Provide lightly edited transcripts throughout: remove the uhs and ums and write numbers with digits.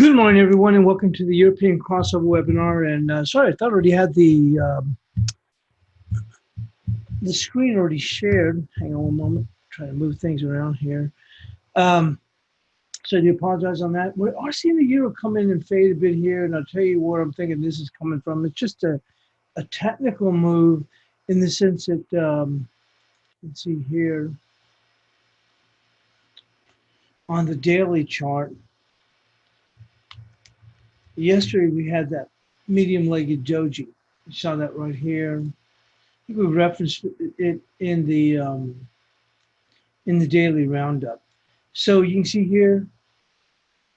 Good morning, everyone, and welcome to the European crossover webinar. And sorry, I thought I already had the screen already shared. Hang on one moment. Try to move things around here. So I do apologize on that. We are seeing the euro come in and fade a bit here, and I'll tell you where I'm thinking this is coming from. It's just a technical move in the sense that let's see here on the daily chart. Yesterday we had that medium-legged doji. You saw that right here. I think we referenced it in the daily roundup. So you can see here,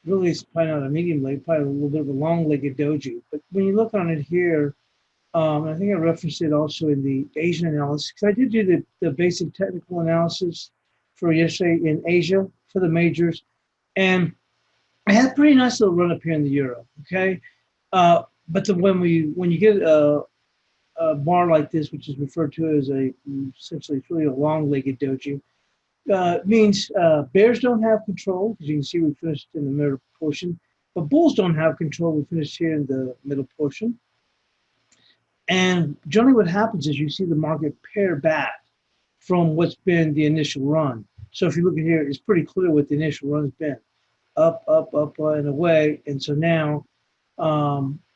really it's probably not a medium leg, probably a little bit of a long-legged doji. But when you look on it here, I think I referenced it also in the Asian analysis, because I did do the basic technical analysis for yesterday in Asia for the majors. And I had a pretty nice little run up here in the euro, okay? But when you get a bar like this, which is referred to as essentially it's really a long-legged doji, means bears don't have control, because you can see we finished in the middle portion, but bulls don't have control. We finished here in the middle portion. And generally what happens is you see the market pare back from what's been the initial run. So if you look at here, it's pretty clear what the initial run's been. Up, and away. And so now,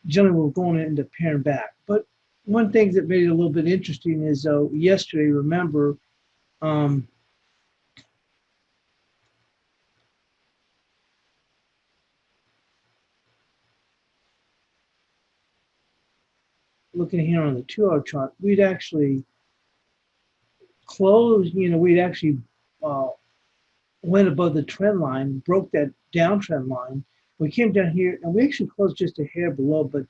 generally we're going to end up paring back. But one thing that made it a little bit interesting is, yesterday, remember, looking here on the 2-hour chart, we'd actually closed, we'd actually went above the trend line, broke that downtrend line. We came down here, and we actually closed just a hair below, but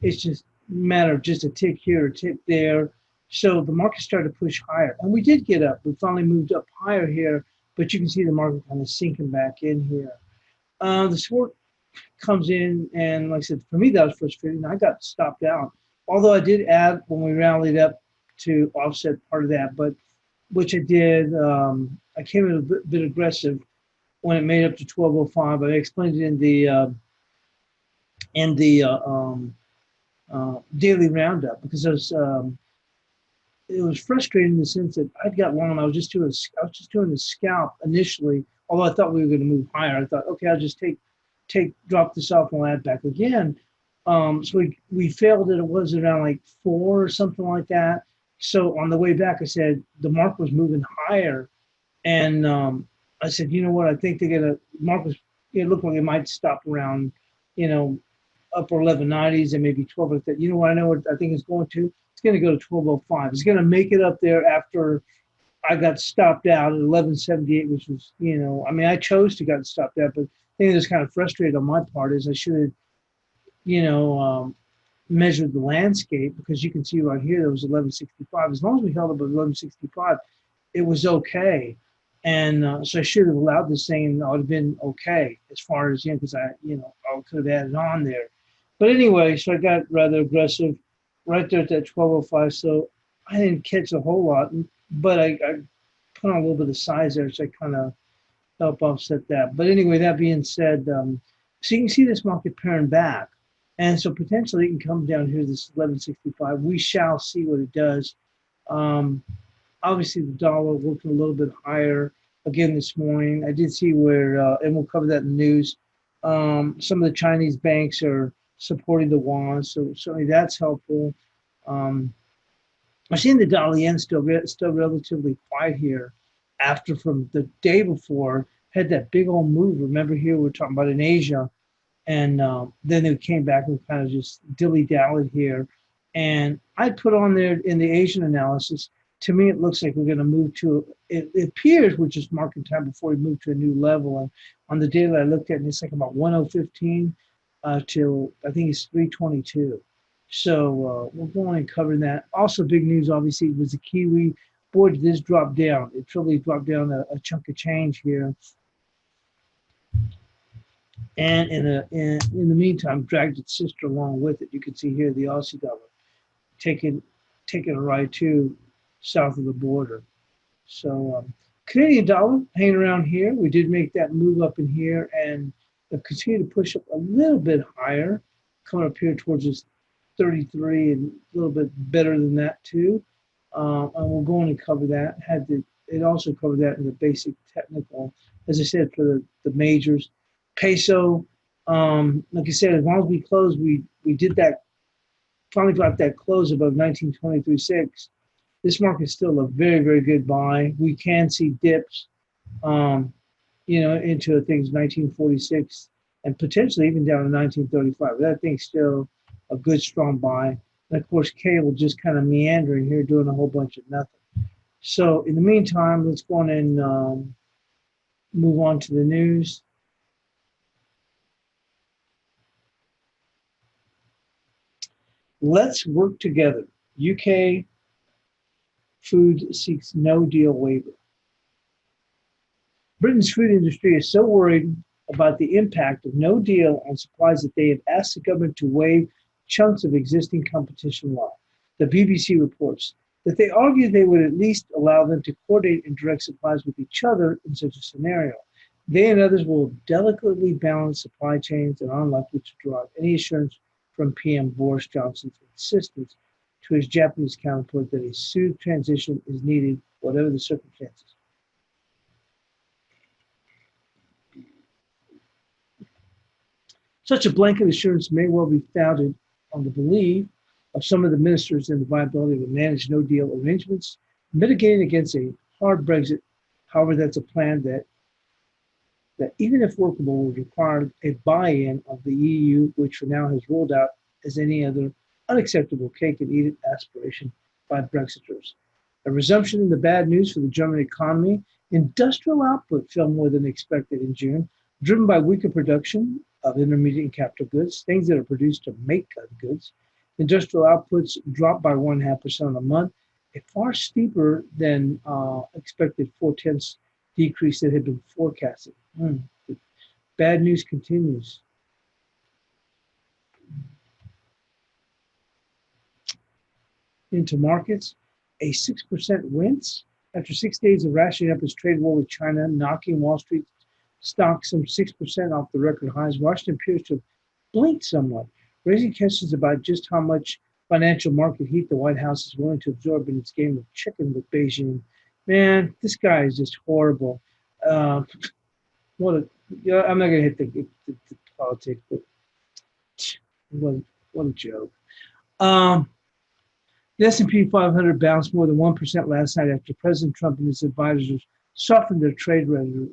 it's just a matter of just a tick here, a tick there. So the market started to push higher, and we did get up. We finally moved up higher here, but you can see the market kind of sinking back in here. The support comes in, and like I said, for me, that was frustrating. I got stopped out, although I did add when we rallied up to offset part of that, but which I did. I came in a bit aggressive when it made up to 1205. I explained it in the daily roundup, because it was frustrating in the sense that I'd got long. I was just doing the scalp initially. Although I thought we were going to move higher, I thought, okay, I'll just drop this off and we'll add back again. So we failed it. It was around like 4 or something like that. So on the way back, I said the market was moving higher, and I said, you know what? I think market it looked like it might stop around, upper 1190s and maybe 12 like that. You know what? I know what I think it's going to. It's going to go to 1205. It's going to make it up there after I got stopped out at 1178, which was, I chose to get stopped out, but the thing that's kind of frustrated on my part is I should have, measured the landscape, because you can see right here there was 1165. As long as we held up at 1165, it was okay. And so I should have allowed this thing, and I would have been okay as far as, because I could have added on there. But anyway, so I got rather aggressive right there at that 1205. So I didn't catch a whole lot, but I put on a little bit of size there, so I kind of help offset that. But anyway, that being said, so you can see this market paring back. And so potentially it can come down here, this 1165. We shall see what it does. Obviously, the dollar working a little bit higher again this morning. I did see where, and we'll cover that in the news, some of the Chinese banks are supporting the yuan, so certainly that's helpful. I've seen the dollar yen still relatively quiet here after, from the day before, had that big old move. Remember here we were talking about in Asia. And then it came back and kind of just dilly-dallied here. And I put on there in the Asian analysis, to me it looks like we're going to move to, it appears we're just marking time before we move to a new level. And on the daily I looked at, and it's like about 1015 till I think it's 322. So we're going and covering that. Also big news obviously was the Kiwi. Boy, did this drop down. It really dropped down a chunk of change here. And in the meantime, dragged its sister along with it. You can see here the Aussie dollar taking a ride too south of the border. So Canadian dollar hanging around here. We did make that move up in here, and They'll continue to push up a little bit higher, coming up here towards this 33 and a little bit better than that too. And we'll go in and cover that. It also covered that in the basic technical, as I said, for the majors. Peso, like I said, as long as we close, we did that, finally got that close above 1923.6. This market's still a very, very good buy. We can see dips, into things 1946 and potentially even down to 1935. That thing's still a good, strong buy. And of course, cable just kind of meandering here, doing a whole bunch of nothing. So in the meantime, let's go on and move on to the news. Let's work together. UK food seeks no deal waiver. Britain's food industry is so worried about the impact of no deal on supplies that they have asked the government to waive chunks of existing competition law. The BBC reports that they argue they would at least allow them to coordinate and direct supplies with each other in such a scenario. They and others will delicately balance supply chains and are unlikely to derive any assurance from PM Boris Johnson's insistence to his Japanese counterpart that a smooth transition is needed, whatever the circumstances. Such a blanket assurance may well be founded on the belief of some of the ministers in the viability of managed no-deal arrangements, mitigating against a hard Brexit. However, that's a plan that even if workable, would require a buy-in of the EU, which for now has ruled out as any other unacceptable cake-and-eat-it aspiration by Brexiters. A resumption in the bad news for the German economy. Industrial output fell more than expected in June, driven by weaker production of intermediate and capital goods, things that are produced to make goods. Industrial outputs dropped by 1.5% on the month, a far steeper than expected 0.4 decrease that had been forecasted. Bad news continues. Into markets, a 6% wince after 6 days of ratcheting up its trade war with China, knocking Wall Street stocks some 6% off the record highs. Washington appears to have blinked somewhat, raising questions about just how much financial market heat the White House is willing to absorb in its game of chicken with Beijing. Man, this guy is just horrible. I'm not going to hit the politics, but what a joke. The S&P 500 bounced more than 1% last night after President Trump and his advisors softened their trade rhetoric,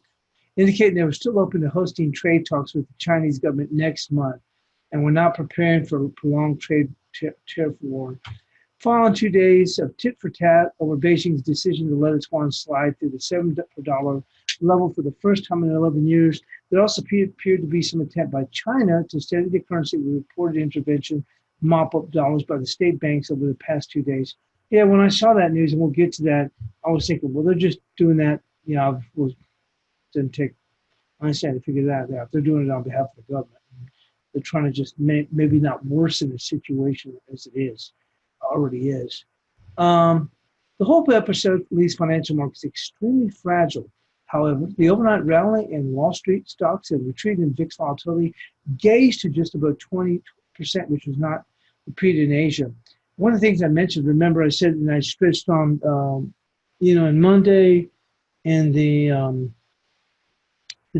indicating they were still open to hosting trade talks with the Chinese government next month and were not preparing for a prolonged trade tariff war. Following 2 days of tit for tat over Beijing's decision to let its yuan slide through the $7 level for the first time in 11 years, there also appeared to be some attempt by China to steady the currency with reported intervention, mop up dollars by the state banks over the past 2 days. Yeah, when I saw that news, and we'll get to that, I was thinking, well, they're just doing that, didn't take, I understand to figure that out. They're doing it on behalf of the government. They're trying to just maybe not worsen the situation as it already is. The whole episode leaves financial markets extremely fragile. However, the overnight rally in Wall Street stocks and retreat in VIX volatility gauged to just about 20%, which was not repeated in Asia. One of the things I mentioned, remember I said, and I stressed on, on Monday and the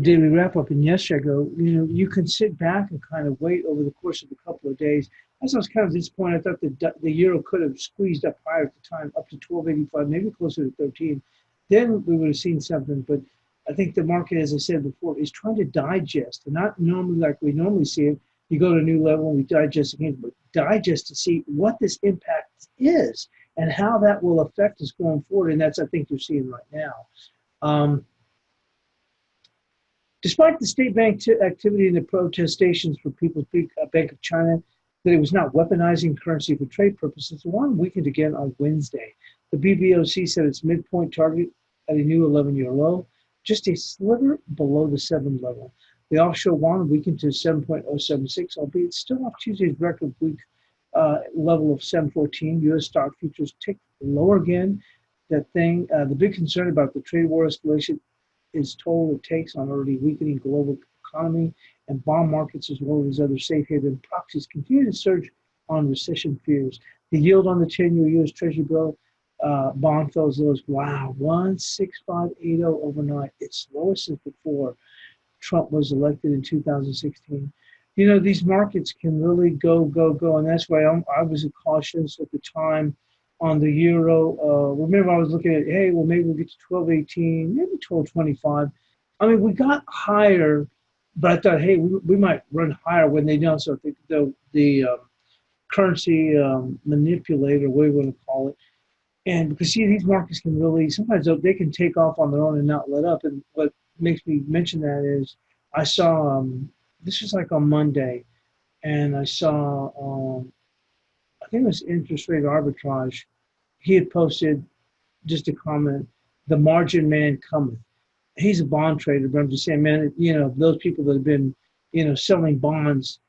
daily wrap-up, and yesterday I go, you can sit back and kind of wait over the course of a couple of days. As I was kind of disappointed, I thought the euro could have squeezed up higher at the time, up to 12.85, maybe closer to 13. Then we would have seen something. But I think the market, as I said before, is trying to digest, and not normally like we normally see it. You go to a new level and we digest again, but digest to see what this impact is and how that will affect us going forward. And that's, I think, you're seeing right now. Despite the state bank activity and the protestations for People's Bank of China that it was not weaponizing currency for trade purposes, the yuan weakened again on Wednesday. The BBOC set its midpoint target at a new 11-year low, just a sliver below the 7 level. The offshore yuan weakened to 7.076, albeit still off Tuesday's record week level of 7.14. U.S. stock futures ticked lower again. The big concern about the trade war escalation is toll it takes on already weakening global economy and bond markets as well as other safe haven proxies continue to surge on recession fears. The yield on the 10-year U.S. Treasury bill bond fell as low as, wow, 16580 overnight. It's lowest since before Trump was elected in 2016. You know, these markets can really go, go, go. And that's why I was cautious at the time on the euro. Remember, I was looking at, hey, well, maybe we'll get to 1218, maybe 1225. I mean, we got higher, but I thought, hey, we might run higher when they don't. So I think the currency manipulator, whatever you want to call it. And because, see, these markets can really, sometimes they can take off on their own and not let up. And what makes me mention that is I saw, this was like on Monday, and I saw, I think it was interest rate arbitrage. He had posted just a comment, the margin man cometh. He's a bond trader, but I'm just saying, man, you know, those people that have been, you know, selling bonds,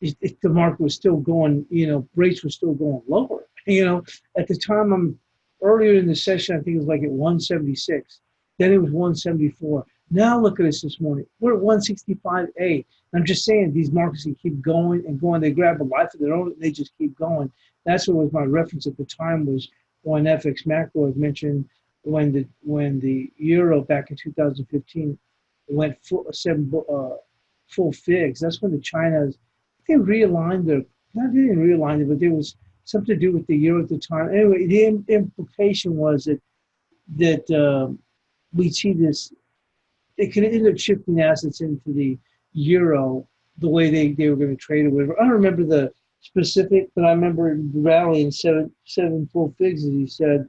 if the market was still going, you know, rates were still going lower. You know, at the time, earlier in the session, I think it was like at 176. Then it was 174. Now look at us this morning. We're at 165.8. I'm just saying these markets can keep going and going. They grab a life of their own and they just keep going. That's what was my reference at the time, was when FX Macro had mentioned when the euro back in 2015 went full figs. That's when the China's, they realigned their, not they didn't realign it, but there was something to do with the euro at the time. Anyway, the implication was that we'd see this, it could end up shifting assets into the euro the way they were going to trade or whatever. I don't remember the specific, but I remember rallying seven full figs, as he said.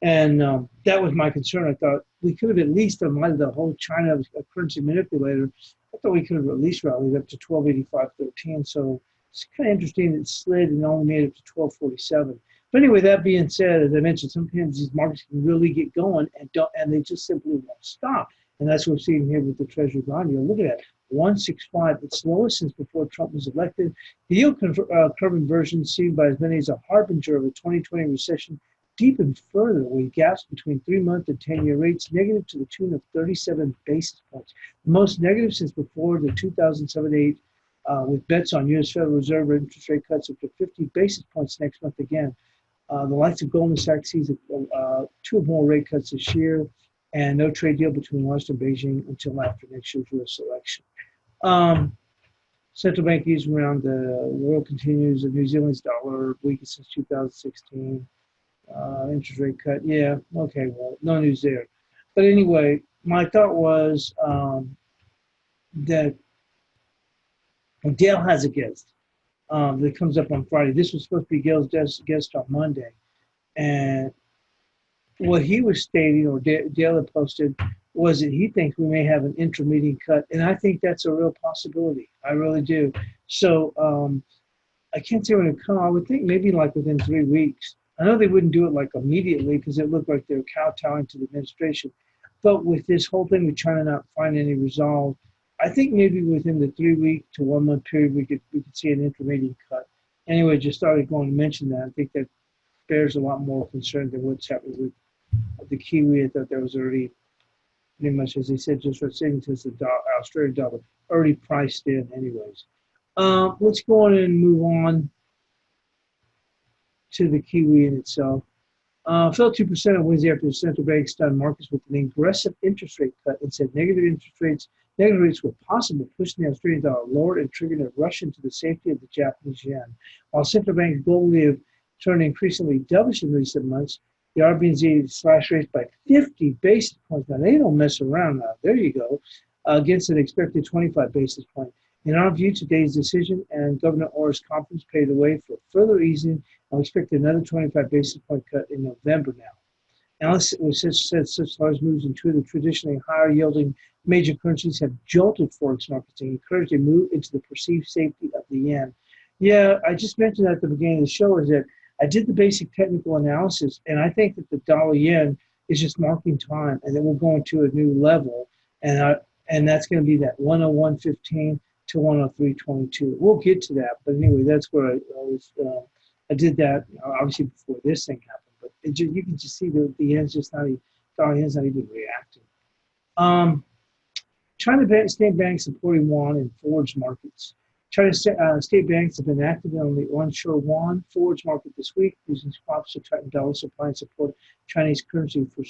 And that was my concern. I thought we could have at least, in light of the whole China currency manipulator, I thought we could have at least rallied up to 1285.13. So it's kind of interesting it slid and only made it to 1247. But anyway, that being said, as I mentioned, sometimes these markets can really get going and they just simply won't stop. And that's what we're seeing here with the Treasury bond yield. Look at that, 165. It's lowest since before Trump was elected. The yield curve inversion, seen by as many as a harbinger of a 2020 recession, deepened further with gaps between 3-month and 10-year rates negative to the tune of 37 basis points. The most negative since before the 2007-8, with bets on U.S. Federal Reserve interest rate cuts up to 50 basis points next month again. The likes of Goldman Sachs sees 2 more rate cuts this year, and no trade deal between Washington and Beijing until after next year's U.S. election. Central bank easing around the world continues. The New Zealand's dollar weakest since 2016. Interest rate cut. Yeah, okay, well, no news there. But anyway, my thought was that Dale has a guest that comes up on Friday. This was supposed to be Gail's guest on Monday. And what he was stating, or Dale had posted, was that he thinks we may have an intermediate cut. And I think that's a real possibility. I really do. So I can't say when it comes. I would think maybe like within 3 weeks. I know they wouldn't do it like immediately because it looked like they were kowtowing to the administration. But with this whole thing with China not finding any resolve, I think maybe within the 3-week to 1 month period, we could see an intermediate cut. Anyway, just started going to mention that. I think that bears a lot more concern than what's happening with the Kiwi. I thought that was already pretty much, as they said, just for savings the Australian dollar already priced in anyways. Let's go on and move on to the Kiwi in itself. Fell 2% on Wednesday after the central bank stunned markets with an aggressive interest rate cut and said negative rates were possible, pushing the Australian dollar lower and triggering a rush into the safety of the Japanese yen. While central banks globally have turned increasingly dovish in recent months, the RBNZ slashed rates by 50 basis points. Now, they don't mess around now. There you go. Against an expected 25 basis point. In our view, today's decision and Governor Orr's conference paved the way for further easing, and we expect another 25 basis point cut in November now. Analysts said such large moves in two of the traditionally higher yielding major currencies have jolted forex markets and encouraged a move into the perceived safety of the yen. Yeah, I just mentioned at the beginning of the show is that I did the basic technical analysis, and I think that the dollar yen is just marking time, and then we'll go into a new level, and that's going to be that 101.15 to 103.22. We'll get to that, but anyway, that's where I did that obviously before this thing happened. But you can just see the yen's just not even, dollar yen's not even reacting. State banks supporting yuan in forwards markets. State banks have been active on the onshore yuan forwards market this week, using swaps to tighten dollar supply and support Chinese currency four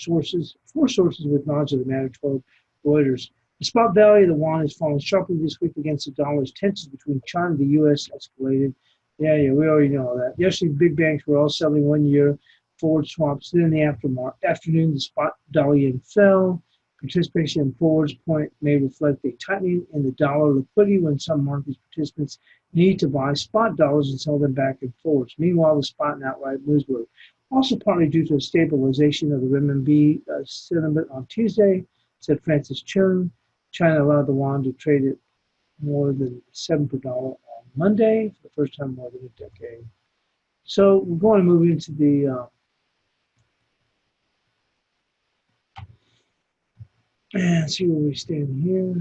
sources with knowledge of the matter told Reuters. The spot value of the yuan has fallen sharply this week against the dollar as tensions between China and the U.S. escalated. Yeah, we already know that. Yesterday, big banks were all selling 1 year forward swaps. Then in the afternoon, the spot dollar yen fell. Participation in forwards point may reflect a tightening in the dollar liquidity when some market participants need to buy spot dollars and sell them back in forwards. Meanwhile, the spot and outright moves were also partly due to a stabilization of the renminbi sentiment on Tuesday, said Francis Chung. China allowed the yuan to trade at more than 7 per dollar on Monday for the first time in more than a decade. So we're going to move into the and see where we stand here.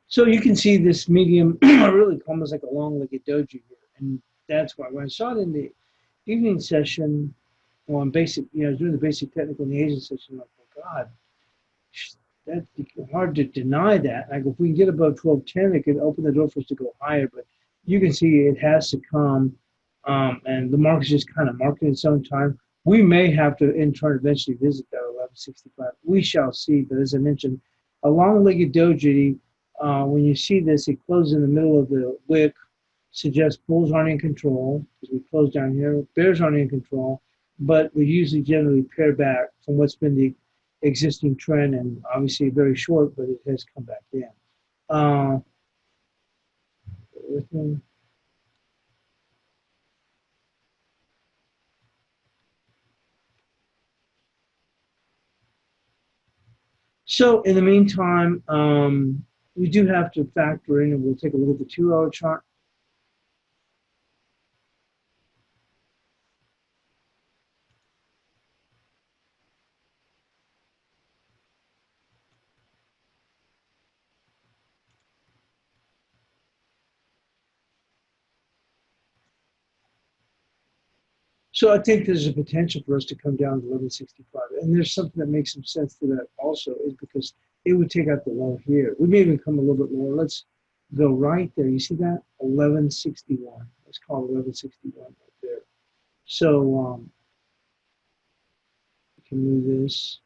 So you can see this medium really almost like a long-legged doji here, and that's why when I saw it in the evening session on basic, during the basic technical in the Asian session, I'm like, oh God, that's hard to deny that. Like if we can get above 1210, it could open the door for us to go higher. But you can see it has to come, and the market's just kind of marking its own time. We may have to in turn eventually visit that 1165. We shall see. But as I mentioned, a long-legged doji. When you see this, it closes in the middle of the wick, suggests bulls aren't in control because we close down here. Bears aren't in control, but we usually generally pair back from what's been the existing trend, and obviously very short, but it has come back in. Uh, so in the meantime, we do have to factor in, and we'll take a look at the 2-hour chart. So I think there's a potential for us to come down to 1165. And there's something that makes some sense to that also is because it would take out the low here. We may even come a little bit lower. Let's go right there. You see that? 1161. Let's call it 1161 right there. So we can move this.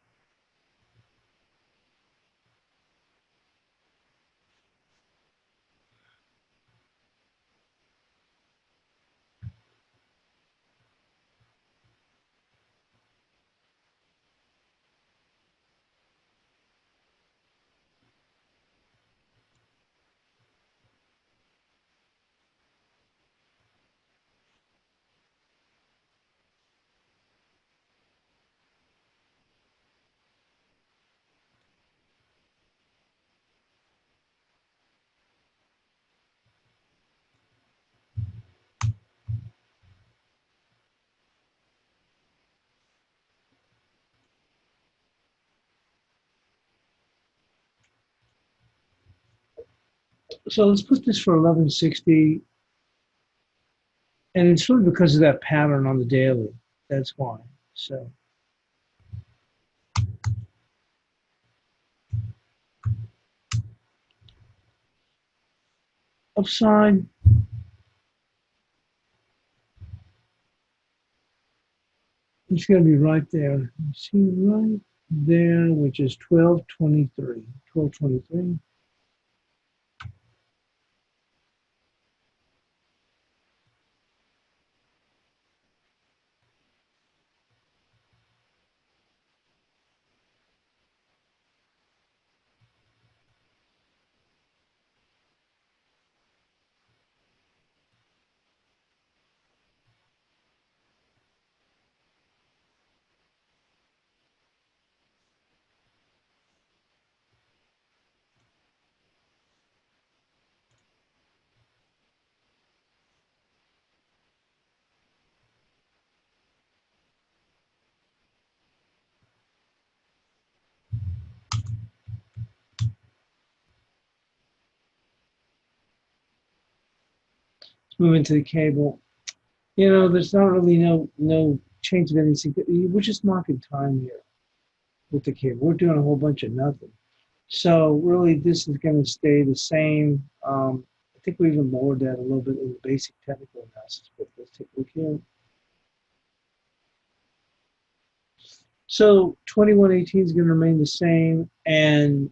So let's put this for 1160. And it's really because of that pattern on the daily. That's why. So upside, it's going to be right there. You see right there, which is 1223. 1223. moving to the cable. There's not really no change of anything. We're just marking time here with the cable. We're doing a whole bunch of nothing. So really, this is going to stay the same. I think we even lowered that a little bit in the basic technical analysis. But let's take a look here. So 2118 is going to remain the same, and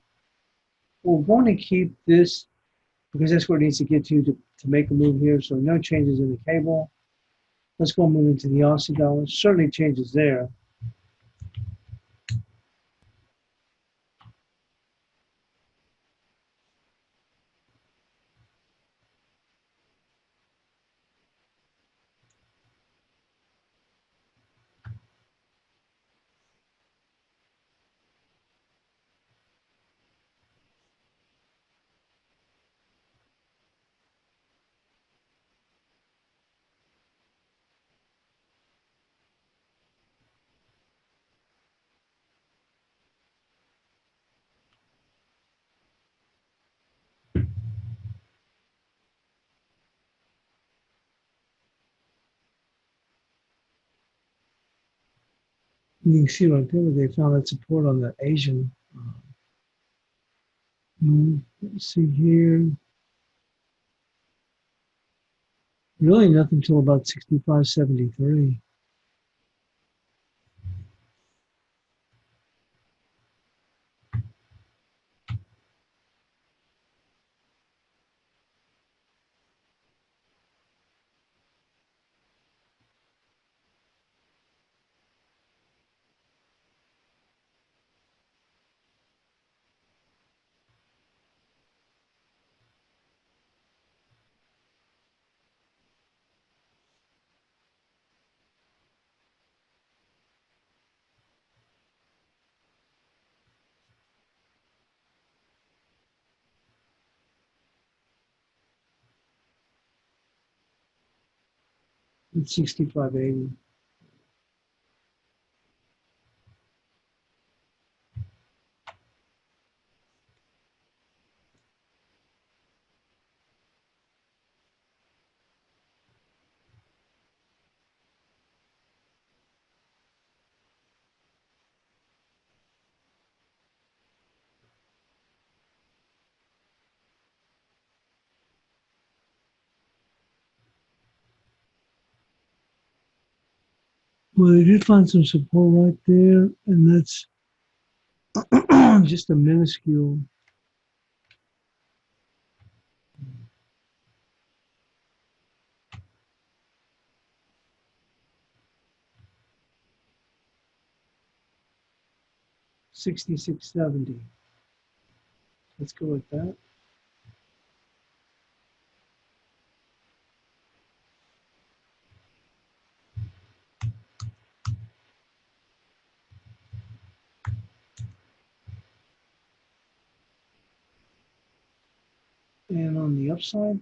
we're going to keep this because that's where it needs to get to make a move here. So no changes in the cable. Let's go move into the Aussie dollar. Certainly changes there. You can see right there they found that support on the Asian move. Let's see here. Really nothing until about 65.73. It's 65.80. Well, they did find some support right there, and that's just a minuscule. $66.70. Let's go with that. And on the upside,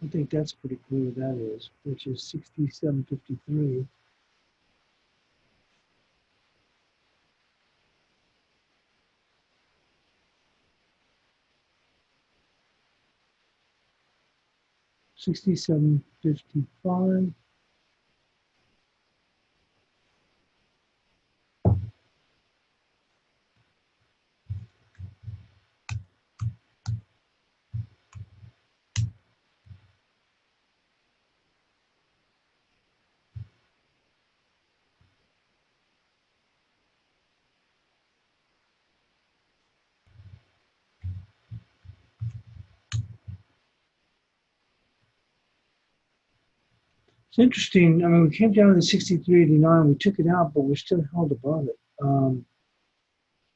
I think that's pretty clear that is, which is 67.53. $67.55. It's interesting. I mean, we came down to the 63.89. We took it out, but we're still held above it.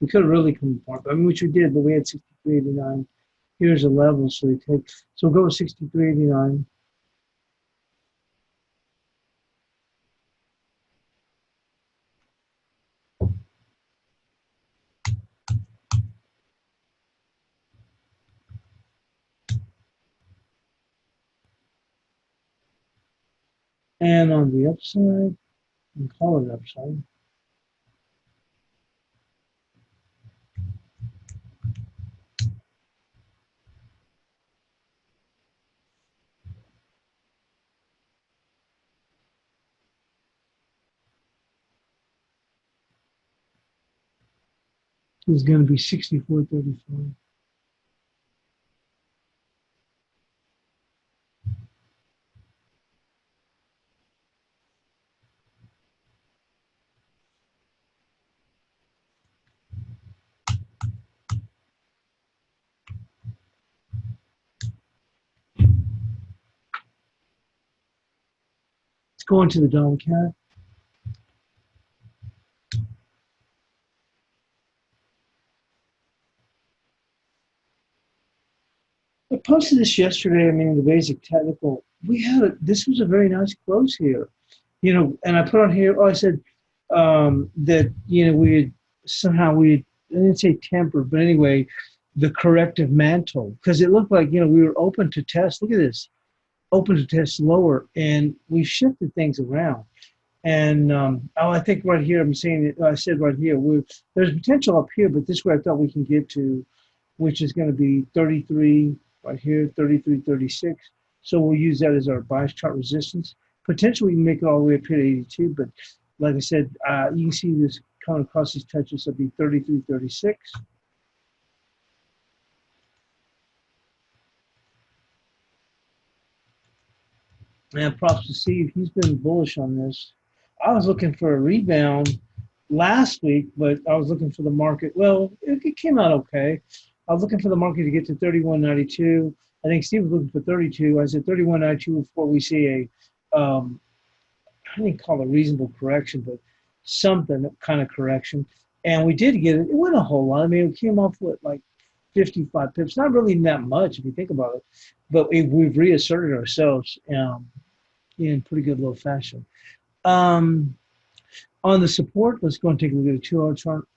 We could have really come apart. I mean, which we did, but we had 63.89. Here's a level, so we take. So we'll go with 63.89. And on the upside, we call it upside. is going to be 64.35. Let's go into the dollar CAD. I posted this yesterday. I mean, the basic technical. This was a very nice close here, and I put on here. Oh, I said that I didn't say tempered, but anyway, the corrective mantle because it looked like we were open to test. Look at this, open to test lower, and we shifted things around. And I think right here, I'm saying it. I said right here, there's potential up here, but this is where I thought we can get to, which is going to be 33 right here, 33.36. So we'll use that as our bias chart resistance. Potentially, we can make it all the way up here to 82, but like I said, you can see this coming across these touches. It'll be 33.36. And props to Steve. He's been bullish on this. I was looking for a rebound last week, but I was looking for the market. Well, it came out okay. I was looking for the market to get to 31.92. I think Steve was looking for 32. I said 31.92 before we see I didn't call it a reasonable correction, but something kind of correction. And we did get it. It wasn't a whole lot. I mean, it came off with like 55 pips. Not really that much if you think about it, but we've reasserted ourselves in pretty good little fashion. On the support, let's go and take a look at a 2-hour chart.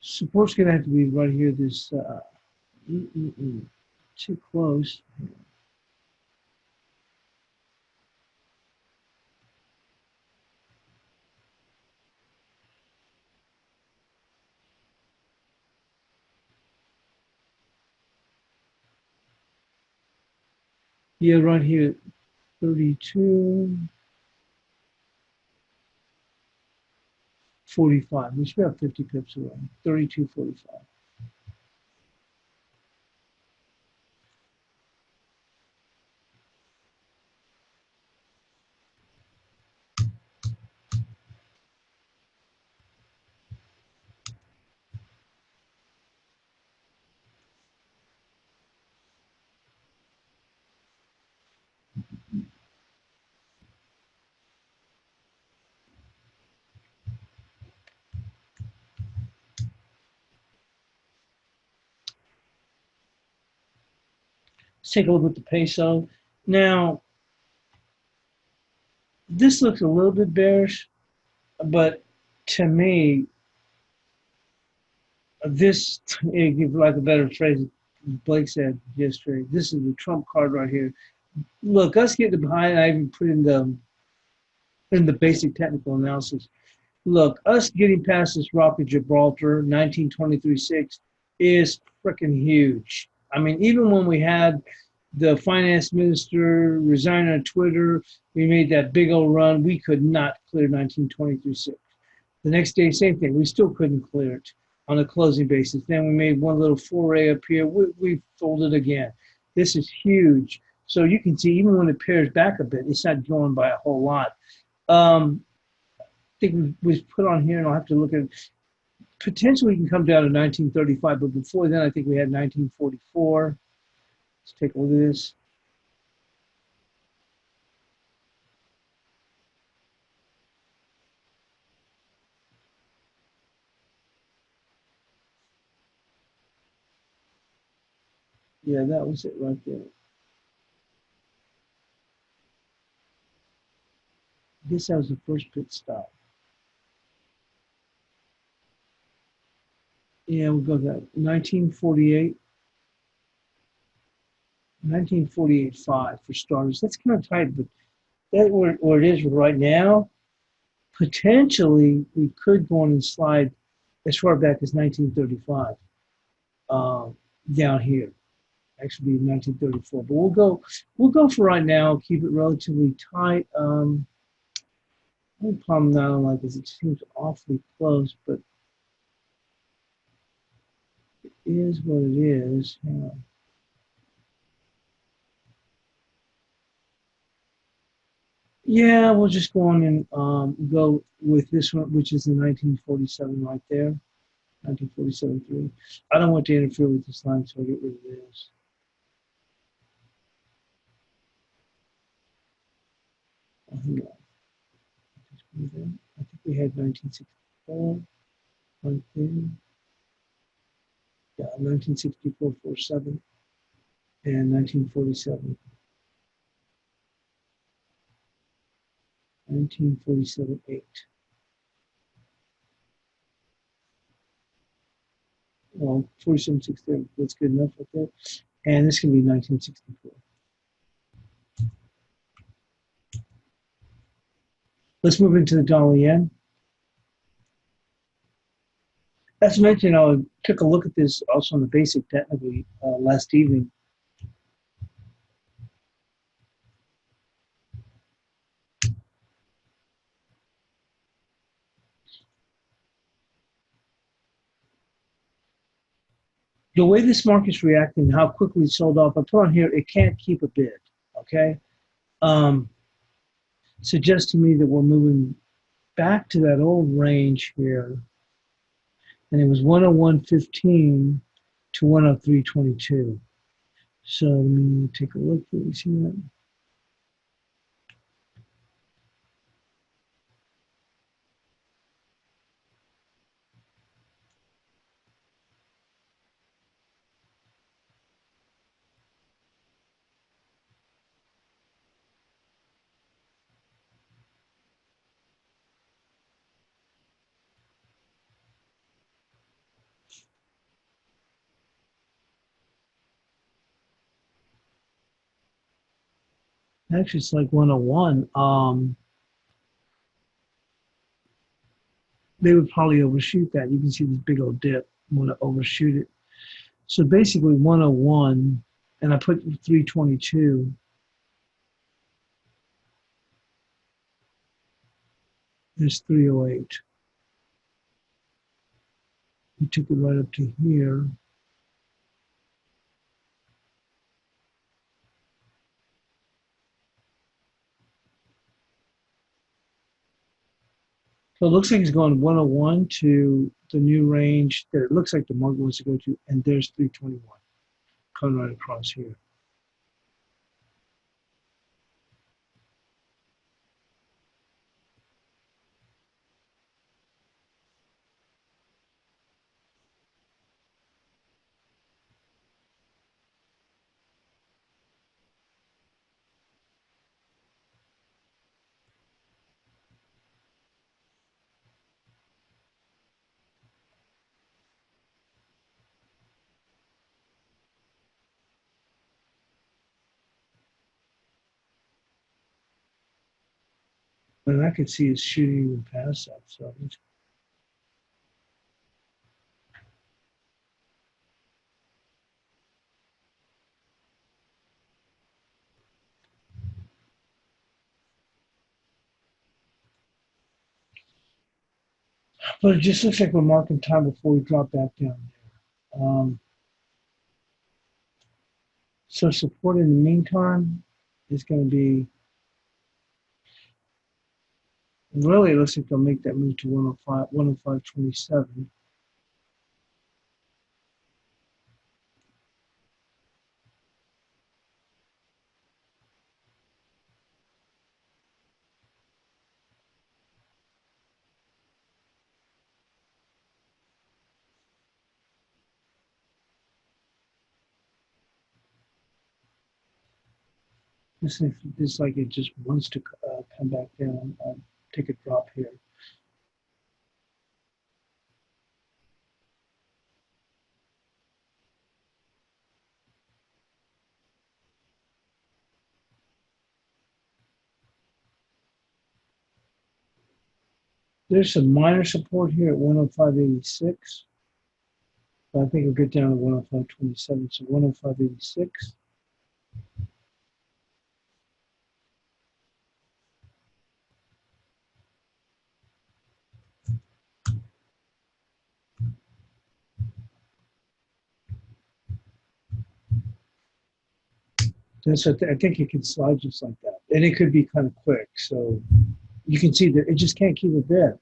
Support's going to have to be right here. This too close. Yeah, right here, 32.45. We should be about 50 pips away. 32.45. Let's take a look at the peso. Now, this looks a little bit bearish, but to me, this, give like a better phrase, Blake said yesterday, this is the Trump card right here. Look, us getting behind, I even put in the basic technical analysis. Look, us getting past this Rock of Gibraltar, 1923-6, is freaking huge. I mean, even when we had the finance minister resign on Twitter, we made that big old run. We could not clear 1923-6. The next day, same thing. We still couldn't clear it on a closing basis. Then we made one little foray up here. We folded again. This is huge. So you can see even when it pairs back a bit, it's not going by a whole lot. I think we put on here, and I'll have to look at it. Potentially we can come down to 1935, but before then I think we had 1944. Let's take a look at this. Yeah, that was it right there. I guess that was the first pit stop. Yeah, we'll go to that. 1948. 1948.5 for starters. That's kind of tight, but that where it is right now, Potentially, we could go on and slide as far back as 1935 down here. Actually, 1934. But we'll go for right now. Keep it relatively tight. The only problem that I don't like is it seems awfully close, but it is what it is. Hang on. Yeah, we'll just go on and go with this one, which is the 1947 right there, 1947.3. I don't want to interfere with this line, so I'll get rid of this. Hang on. I think we had 1964 right there. Yeah, 1964.47 and 1947. 1947.8. Well, 47.6 there, that's good enough right there. And this can be 1964. Let's move into the dollar yen. As mentioned, I took a look at this also on the basic technically last evening. The way this market's reacting, how quickly it sold off, I put on here, it can't keep a bid, okay? Suggests to me that we're moving back to that old range here, and it was 101.15 to 103.22. So let me take a look. Can you see that? Actually, it's like 101. They would probably overshoot that. You can see this big old dip. Want to overshoot it. So basically 101, and I put 322 is 308. We took it right up to here. So it looks like it's going 101 to the new range that it looks like the market wants to go to, and there's 321 coming right across here. And I could see it's shooting even past that. So, but it just looks like we're marking time before we drop back down there. So support in the meantime is going to be, really, it looks like they'll make that move to 105, 105.27. This like it just wants to come back down, take a drop here. There's some minor support here at 105.86. I think we'll get down to 105.27. So 105.86. I think it can slide just like that. And it could be kind of quick. So you can see that it just can't keep it there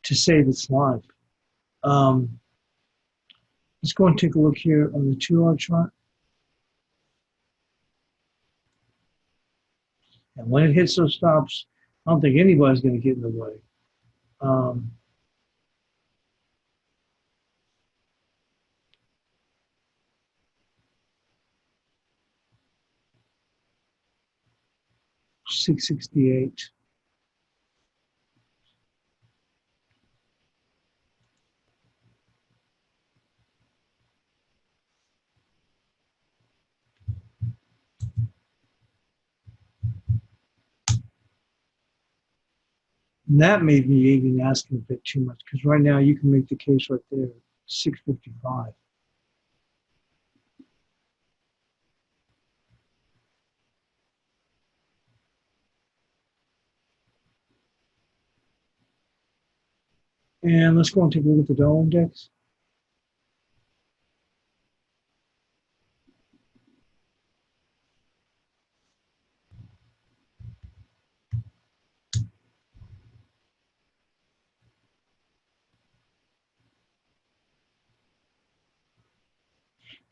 to save its life. Let's go and take a look here on the 2-hour chart. And when it hits those stops, I don't think anybody's going to get in the way. 668. And that made me even asking a bit too much because right now you can make the case right there, 655. And let's go and take a look at the dollar index.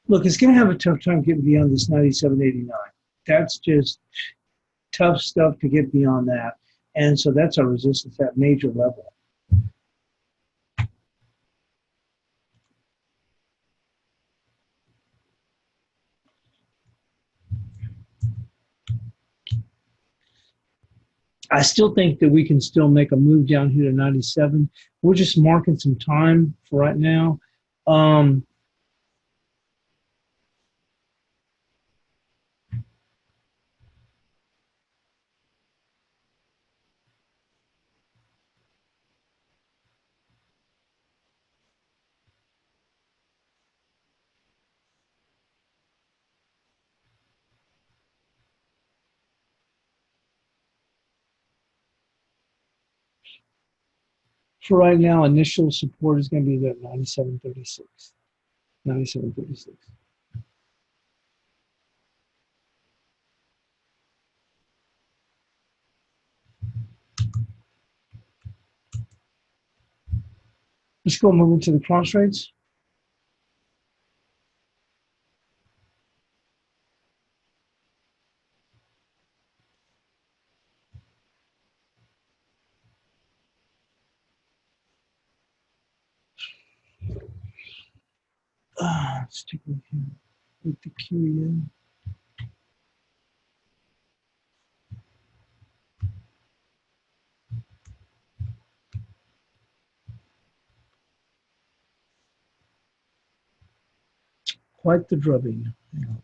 Look, it's going to have a tough time getting beyond this 97.89. That's just tough stuff to get beyond that. And so that's our resistance at major level. I still think that we can still make a move down here to 97. We're just marking some time for right now. For right now, initial support is going to be that 97.36. 97.36. Let's go move into the cross rates. Let's take a look here with the QEN. Quite the drubbing. Hang on.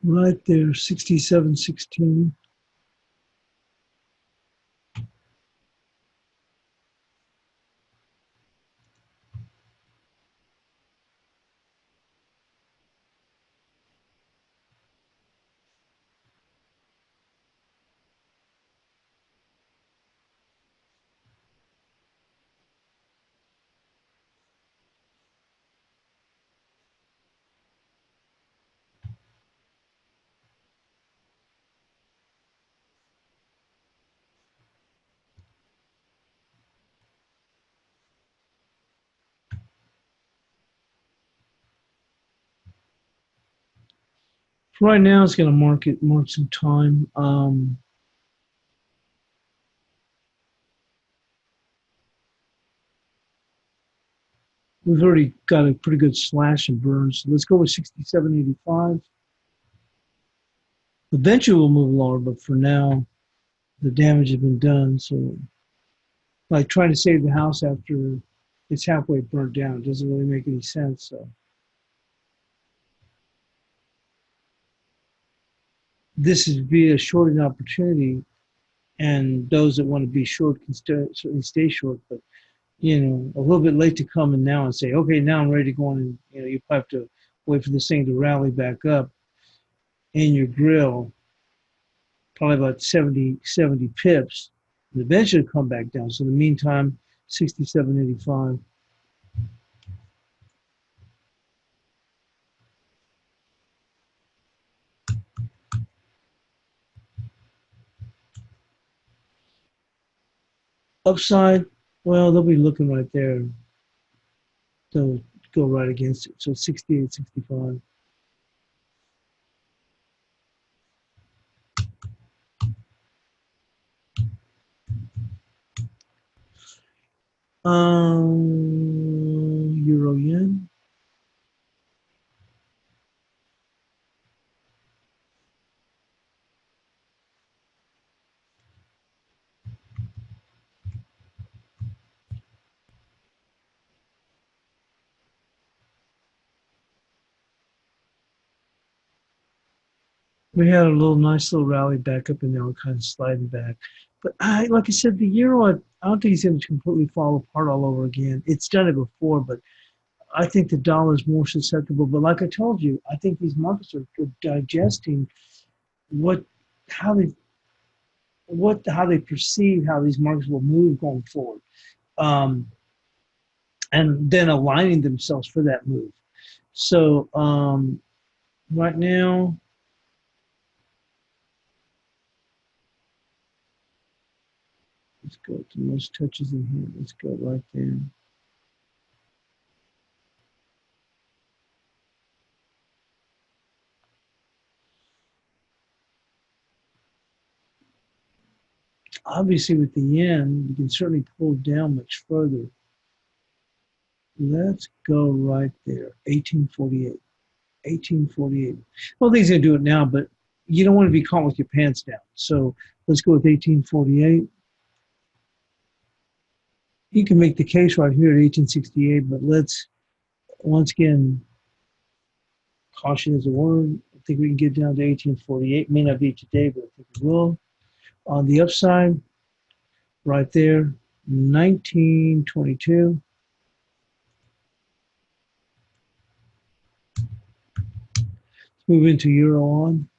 Right there, 67.16. For right now, it's going to mark some time. We've already got a pretty good slash and burn. So let's go with 67.85. Eventually we'll move lower, but for now, the damage has been done. So, like trying to save the house after it's halfway burnt down doesn't really make any sense. So, this is be a shorting opportunity, and those that want to be short can certainly stay short. But a little bit late to come in now and say, okay, now I'm ready to go on, and you probably have to wait for this thing to rally back up in your grill, probably about 70 pips, and eventually come back down. So in the meantime, 67.85. Upside, well, they'll be looking right there. They'll go right against it. So 68.65. Euro yen. We had a nice little rally back up, and now we're kind of sliding back. But like I said, the euro, I don't think it's going to completely fall apart all over again. It's done it before, but I think the dollar is more susceptible. But like I told you, I think these markets are digesting what, how they, how they perceive how these markets will move going forward, um, and then aligning themselves for that move. So right now, let's go to most touches in here. Let's go right there. Obviously, with the yen, you can certainly pull down much further. Let's go right there, 1848. 1848. Well, I think he's going to do it now, but you don't want to be caught with your pants down. So let's go with 1848. You can make the case right here at 1868, but let's, once again, caution is a word. I think we can get down to 1848. May not be today, but I think we will. On the upside, right there, 1922. Let's move into Euro on.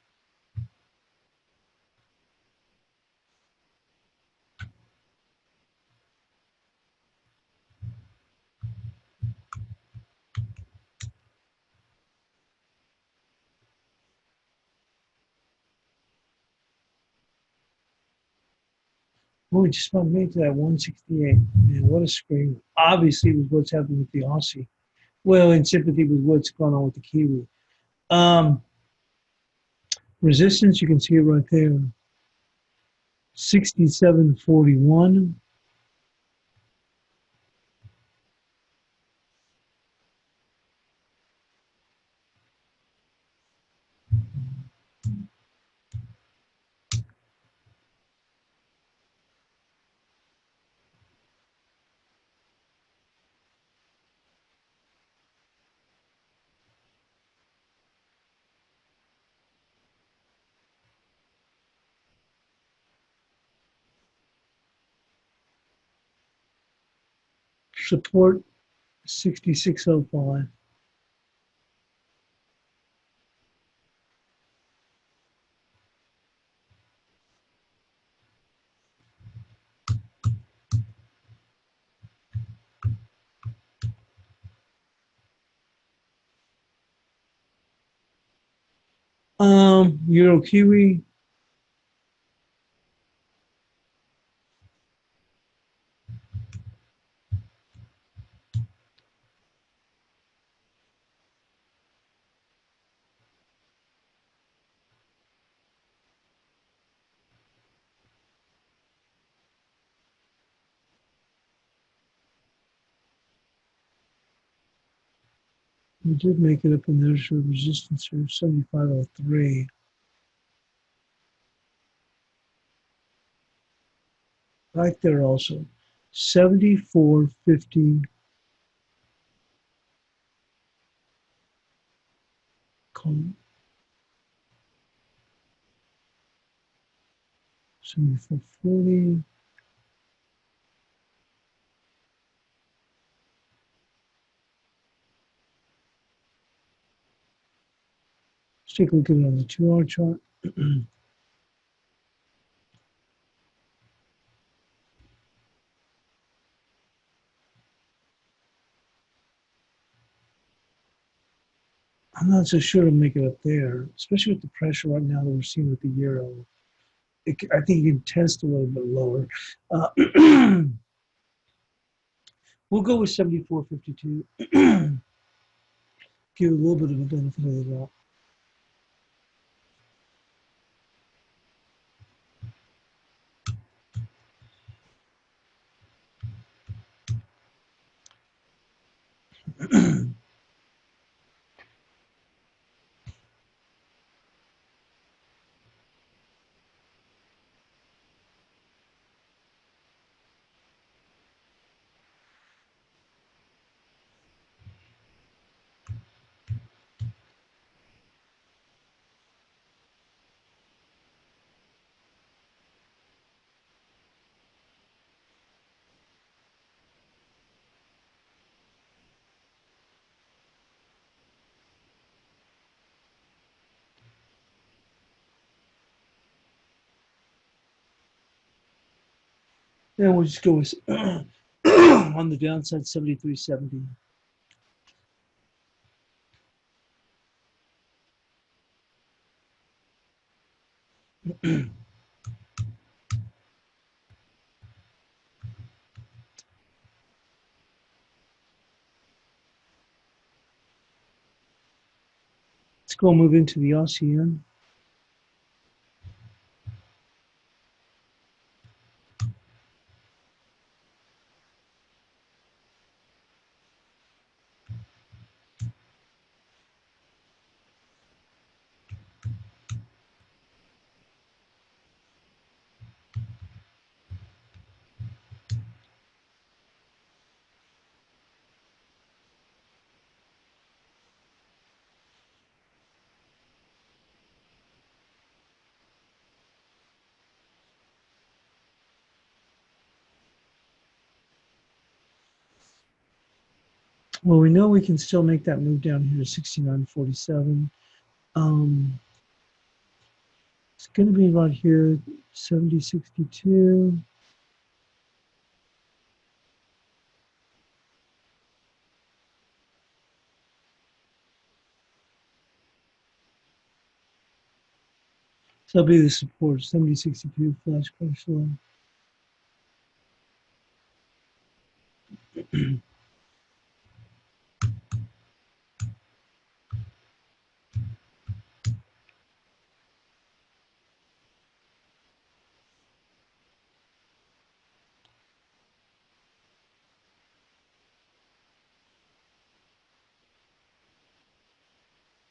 Well, we just about made to that 168. Man, what a scream. Obviously, with what's happening with the Aussie. Well, in sympathy with what's going on with the Kiwi. Um, Resistance, you can see it right there. 67.41. Support 66.05. Euro Kiwi. We did make it up in there, so resistance here, 75.03. right there also. 74.50, 74.40. Let's take a look at it on the 2-hour chart. I'm not so sure it'll make it up there, especially with the pressure right now that we're seeing with the euro. I think it can test a little bit lower. We'll go with 74.52. Give a little bit of a benefit of the doubt. And we'll just go with on the downside 73.70. Let's go move into the ASEAN. Well, we know we can still make that move down here to 69.47. It's going to be right here, 70.62. So that'll be the support, 70.62 flash crash low.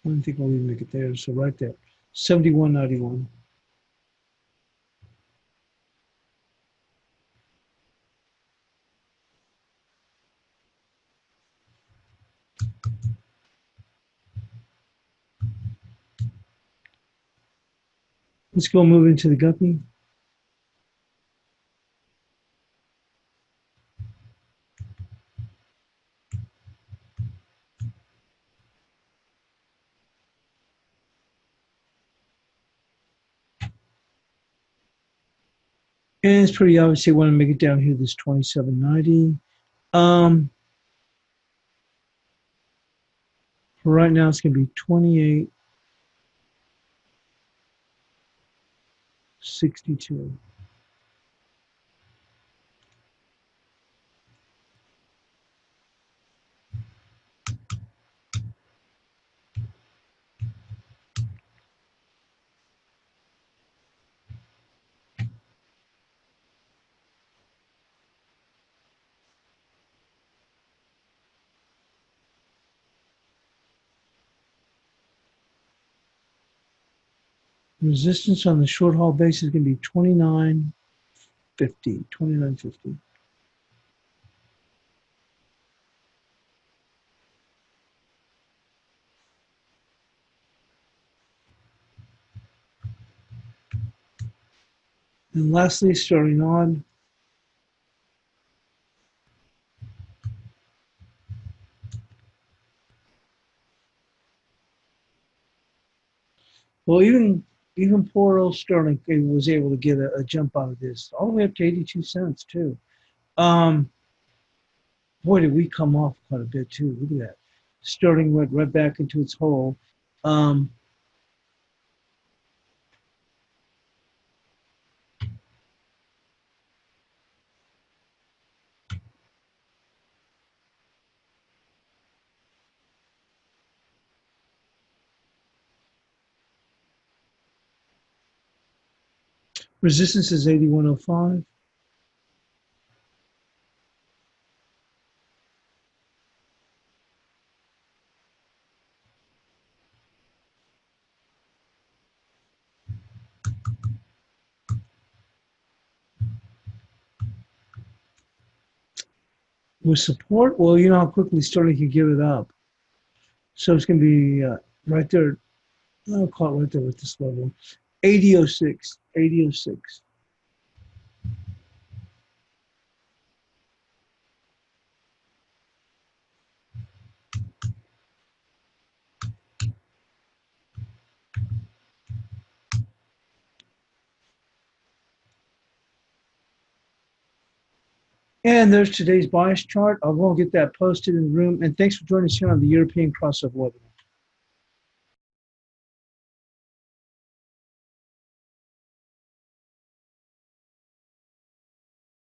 I don't think we'll even make it there. So right there, 71.91. Let's go move into the guppy. And it's pretty obvious they want to make it down here, this 27.90. For right now, it's going to be 28.62. Resistance on the short haul base is going to be 29. 29.50, 29.50. And lastly, starting on, well, even poor old Sterling was able to get a jump out of this, all the way up to 82 cents too. Um, Boy, did we come off quite a bit too. Look at that. Sterling went right back into its hole. Um, Resistance is 81.05. With support, well, you know how quickly Sterling can give it up. So it's going to be right there. I'll call it right there with this level. 80.06. 80.06. And there's today's bias chart. I'll go and get that posted in the room. And thanks for joining us here on the European Crossover webinar.